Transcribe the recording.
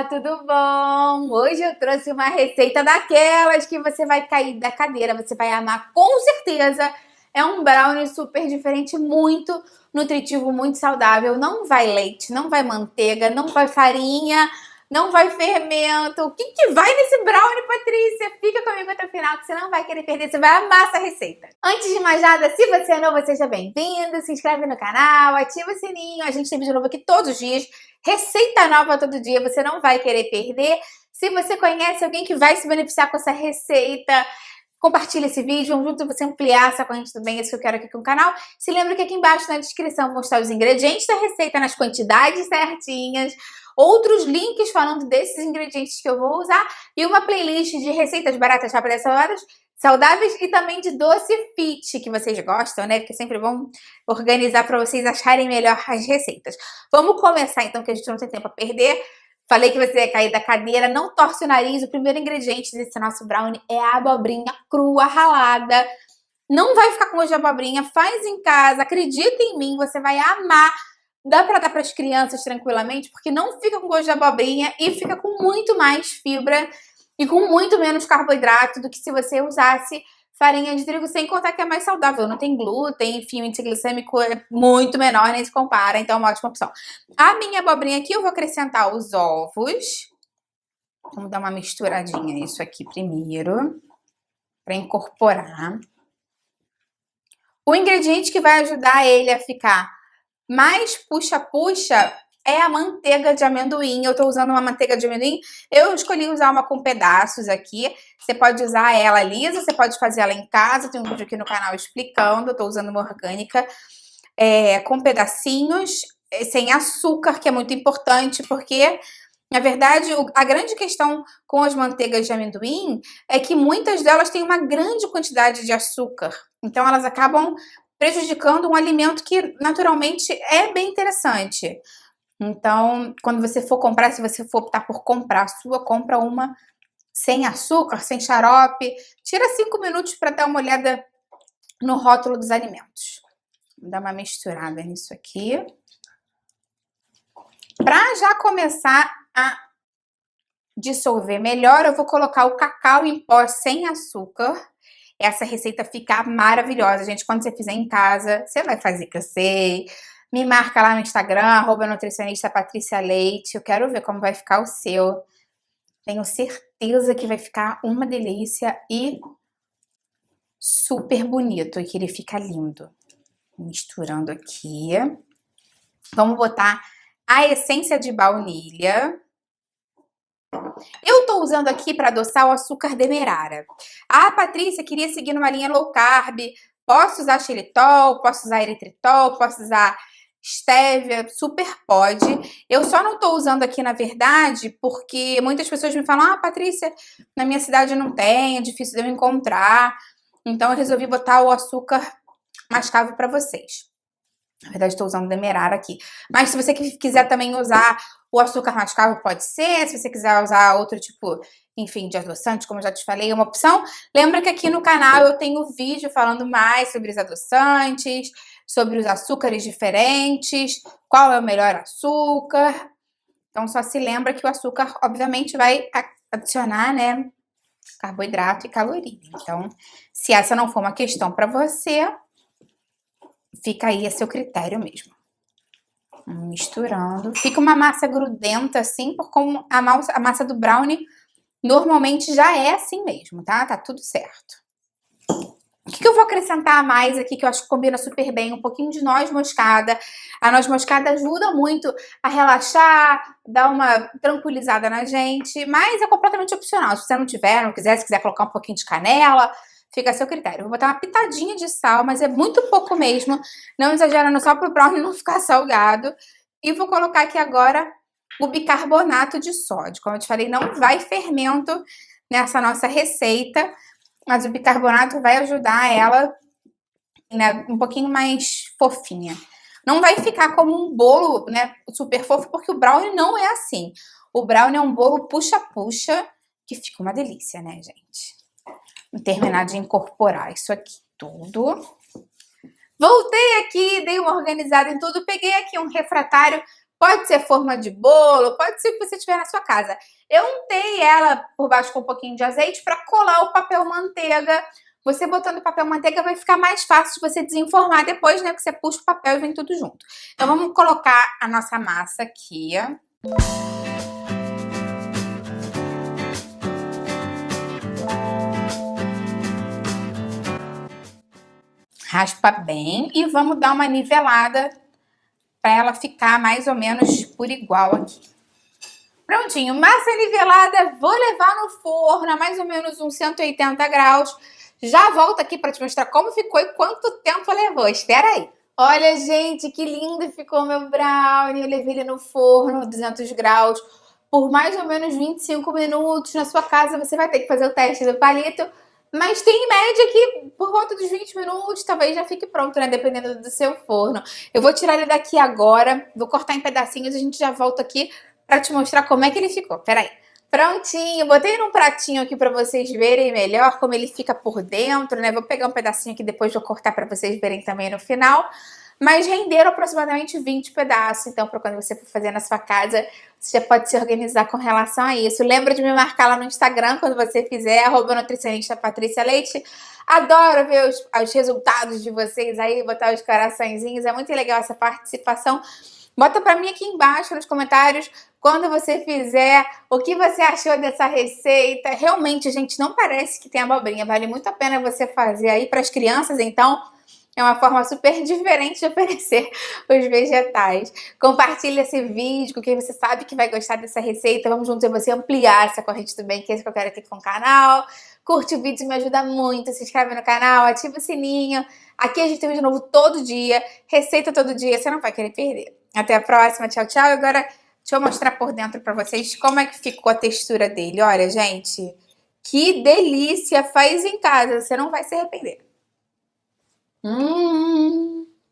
tudo bom? Hoje eu trouxe uma receita daquelas que você vai cair da cadeira, você vai amar com certeza. É um brownie super diferente, muito nutritivo, muito saudável. Não vai leite, não vai manteiga, não vai farinha, não vai fermento. O que vai nesse brownie, Patrícia? Fica comigo até o final que você não vai querer perder, você vai amar essa receita. Antes de mais nada, se você é novo, seja bem-vindo, se inscreve no canal, ativa o sininho, a gente tem vídeo novo aqui todos os dias. Receita nova todo dia, você não vai querer perder. Se você conhece alguém que vai se beneficiar com essa receita, compartilha esse vídeo, vamos junto você ampliar essa corrente do bem, é isso que eu quero aqui com o canal. Se lembra que aqui embaixo na descrição vou mostrar os ingredientes da receita nas quantidades certinhas, outros links falando desses ingredientes que eu vou usar e uma playlist de receitas baratas, rápidas, saudáveis e também de doce fit, que vocês gostam, né? Porque é sempre bom organizar para vocês acharem melhor as receitas. Vamos começar então, que a gente não tem tempo a perder. Falei que você ia cair da cadeira, não torce o nariz. O primeiro ingrediente desse nosso brownie é a abobrinha crua, ralada. Não vai ficar com gosto de abobrinha, faz em casa, acredita em mim, você vai amar. Dá para dar para as crianças tranquilamente, porque não fica com gosto de abobrinha e fica com muito mais fibra e com muito menos carboidrato do que se você usasse farinha de trigo, sem contar que é mais saudável, não tem glúten, enfim, o índice glicêmico é muito menor, nem se compara, então é uma ótima opção. A minha abobrinha aqui eu vou acrescentar os ovos. Vamos dar uma misturadinha nisso aqui primeiro, para incorporar. O ingrediente que vai ajudar ele a ficar mais puxa-puxa é a manteiga de amendoim. Eu tô usando uma manteiga de amendoim. Eu escolhi usar uma com pedaços aqui. Você pode usar ela lisa, você pode fazer ela em casa. Tem um vídeo aqui no canal explicando. Eu tô usando uma orgânica com pedacinhos, sem açúcar, que é muito importante, porque, na verdade, a grande questão com as manteigas de amendoim é que muitas delas têm uma grande quantidade de açúcar. Então, elas acabam prejudicando um alimento que, naturalmente, é bem interessante. Então, quando você for comprar, se você for optar por comprar a sua, compra uma sem açúcar, sem xarope. Tira 5 minutos para dar uma olhada no rótulo dos alimentos. Vou dar uma misturada nisso aqui. Para já começar a dissolver melhor, eu vou colocar o cacau em pó sem açúcar. Essa receita fica maravilhosa, gente. Quando você fizer em casa, você vai fazer que eu sei. Me marca lá no Instagram, @nutricionista_Patricia_Leite. Eu quero ver como vai ficar o seu. Tenho certeza que vai ficar uma delícia e super bonito. E que ele fica lindo. Misturando aqui. Vamos botar a essência de baunilha. Eu tô usando aqui para adoçar o açúcar demerara. A Patrícia queria seguir numa linha low carb. Posso usar xilitol, posso usar eritritol, posso usar stevia, super pode. Eu só não tô usando aqui, na verdade, porque muitas pessoas me falam: ah, Patrícia, na minha cidade não tem, é difícil de eu encontrar. Então eu resolvi botar o açúcar mascavo para vocês. Na verdade, estou usando demerara aqui. Mas se você quiser também usar o açúcar mascavo, pode ser. Se você quiser usar outro tipo, enfim, de adoçante, como eu já te falei, é uma opção. Lembra que aqui no canal eu tenho vídeo falando mais sobre os adoçantes, sobre os açúcares diferentes, qual é o melhor açúcar. Então, só se lembra que o açúcar, obviamente, vai adicionar, né, carboidrato e caloria. Então, se essa não for uma questão para você, fica aí a seu critério mesmo. Misturando. Fica uma massa grudenta assim, porque como a massa do brownie normalmente já é assim mesmo, tá? Tá tudo certo. O que eu vou acrescentar mais aqui, que eu acho que combina super bem? Um pouquinho de noz moscada. A noz moscada ajuda muito a relaxar, dar uma tranquilizada na gente, mas é completamente opcional. Se você não tiver, não quiser, se quiser colocar um pouquinho de canela, fica a seu critério. Eu vou botar uma pitadinha de sal, mas é muito pouco mesmo. Não exagerando só para o brownie não ficar salgado. E vou colocar aqui agora o bicarbonato de sódio. Como eu te falei, não vai fermento nessa nossa receita, mas o bicarbonato vai ajudar ela, né, um pouquinho mais fofinha. Não vai ficar como um bolo, né, super fofo, porque o brownie não é assim. O brownie é um bolo puxa-puxa, que fica uma delícia, né, gente? Vou terminar de incorporar isso aqui tudo. Voltei aqui, dei uma organizada em tudo, peguei aqui um refratário. Pode ser forma de bolo, pode ser o que você tiver na sua casa. Eu untei ela por baixo com um pouquinho de azeite para colar o papel manteiga. Você botando o papel manteiga vai ficar mais fácil de você desenformar depois, né? Que você puxa o papel e vem tudo junto. Então vamos colocar a nossa massa aqui, ó. Raspa bem e vamos dar uma nivelada para ela ficar mais ou menos por igual aqui. Prontinho, massa nivelada, vou levar no forno a mais ou menos uns 180 graus. Já volto aqui para te mostrar como ficou e quanto tempo levou. Espera aí. Olha, gente, que lindo ficou meu brownie. Eu levei ele no forno, 200 graus, por mais ou menos 25 minutos. Na sua casa você vai ter que fazer o teste do palito. Mas tem em média que por volta dos 20 minutos, talvez já fique pronto, né? Dependendo do seu forno. Eu vou tirar ele daqui agora, vou cortar em pedacinhos e a gente já volta aqui pra te mostrar como é que ele ficou. Peraí. Prontinho, botei num pratinho aqui pra vocês verem melhor como ele fica por dentro, né? Vou pegar um pedacinho aqui depois vou cortar pra vocês verem também no final. Mas renderam aproximadamente 20 pedaços, então para quando você for fazer na sua casa, você já pode se organizar com relação a isso. Lembra de me marcar lá no Instagram quando você fizer, @nutricionista Patrícia Leite. Adoro ver os resultados de vocês aí, botar os coraçõezinhos, é muito legal essa participação. Bota pra mim aqui embaixo nos comentários quando você fizer, o que você achou dessa receita. Realmente, gente, não parece que tem abobrinha, vale muito a pena você fazer aí para as crianças, então é uma forma super diferente de oferecer os vegetais. Compartilha esse vídeo com quem você sabe que vai gostar dessa receita. Vamos juntos você ampliar essa corrente do bem, que é isso que eu quero aqui com o canal. Curte o vídeo, me ajuda muito. Se inscreve no canal, ativa o sininho. Aqui a gente tem vídeo novo todo dia, receita todo dia, você não vai querer perder. Até a próxima, tchau, tchau. E agora deixa eu mostrar por dentro pra vocês como é que ficou a textura dele. Olha, gente, que delícia! Faz em casa, você não vai se arrepender.